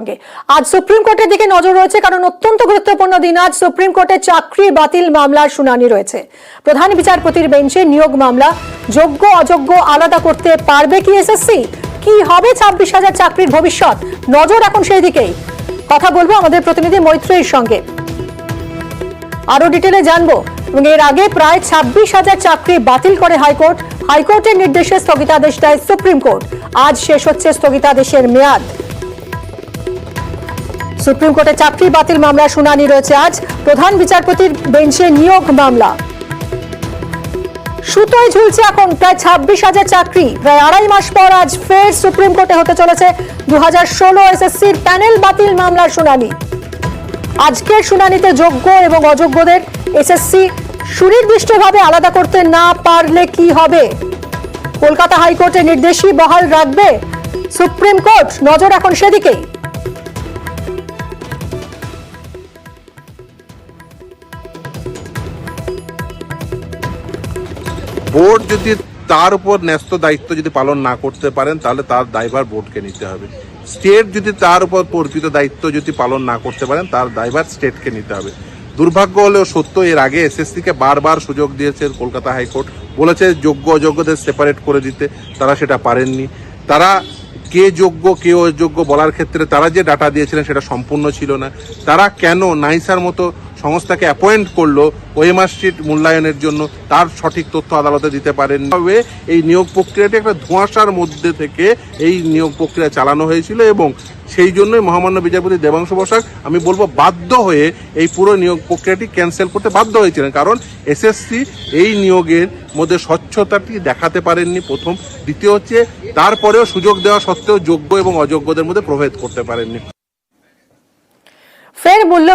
আজ সুপ্রিম কোর্টের দিকে নজর রয়েছে, কারণ অত্যন্ত গুরুত্বপূর্ণ দিন আজ। সুপ্রিম কোর্টে চাকরি বাতিল মামলার শুনানি রয়েছে। প্রধান বিচারপতির বেঞ্চে নিয়োগ মামলা। যোগ্য অযোগ্য আলাদা করতে পারবে কি এসএসসি? কি হবে 26,000 চাকরির ভবিষ্যৎ? নজর এখন সেই দিকেই। কথা বলবো আমাদের প্রতিনিধি মৈত্রীর সঙ্গে, আরো ডিটেলে জানবো। এবং এর আগে প্রায় 26,000 চাকরি বাতিল করে হাইকোর্ট। হাইকোর্টের নির্দেশে স্থগিতাদেশ দেয় সুপ্রিম কোর্ট। আজ শেষ হচ্ছে স্থগিতাদেশের মেয়াদ। সুপ্রিম কোর্টে চাকরি বাতিল মামলার শুনানি রয়েছে আজ। প্রধান বিচারপতির বেঞ্চে নিয়োগ মামলা। সুতোয় ঝুলছে এখন প্রায় 26,000 চাকরি। প্রায় 2.5 মাস পর আজ ফের সুপ্রিম কোর্টে হতে চলেছে 2016 এসএসসির প্যানেল বাতিল মামলার শুনানি। আজকের শুনানিতে যোগ্য এবং অযোগ্যদের এসএসসি সুনির্দিষ্টভাবে আলাদা করতে না পারলে কি হবে? কলকাতা হাইকোর্টের নির্দেশই বহাল রাখবে সুপ্রিম কোর্ট। নজর এখন সেদিকেই। বোর্ড যদি তার উপর ন্যস্ত দায়িত্ব যদি পালন না করতে পারেন, তাহলে তার দায়ভার বোর্ডকে নিতে হবে। স্টেট যদি তার উপর অর্পিত দায়িত্ব যদি পালন না করতে পারেন, তার দায়ভার স্টেটকে নিতে হবে। দুর্ভাগ্য হলেও সত্য, এর আগে এসএসসিকে বারবার সুযোগ দিয়েছে কলকাতা হাইকোর্ট। বলেছে যোগ্য অযোগ্যদের সেপারেট করে দিতে, তারা সেটা পারেননি। তারা কে যোগ্য কে অযোগ্য বলার ক্ষেত্রে তারা যে ডাটা দিয়েছিলেন সেটা সম্পূর্ণ ছিল না। তারা কেন নাইসার মতো সংস্থাকে অ্যাপয়েন্ট করলো ওএমআর শিট মূল্যায়নের জন্য, তার সঠিক তথ্য আদালতে দিতে পারেন। তবে এই নিয়োগ প্রক্রিয়াটি একটা ধোঁয়াশার মধ্যে থেকে এই নিয়োগ প্রক্রিয়া চালানো হয়েছিল, এবং সেই জন্যই মহামান্য বিচারপতি দেবাংশু বসাক আমি বলবো বাধ্য হয়ে এই পুরো নিয়োগ প্রক্রিয়াটি ক্যান্সেল করতে বাধ্য হয়েছিলেন। কারণ এসএসসি এই নিয়োগের মধ্যে স্বচ্ছতাটি দেখাতে পারেননি, প্রথম। দ্বিতীয় হচ্ছে তারপরেও সুযোগ দেওয়া সত্ত্বেও যোগ্য এবং অযোগ্যদের মধ্যে প্রভেদ করতে পারেননি। ফের মূল্য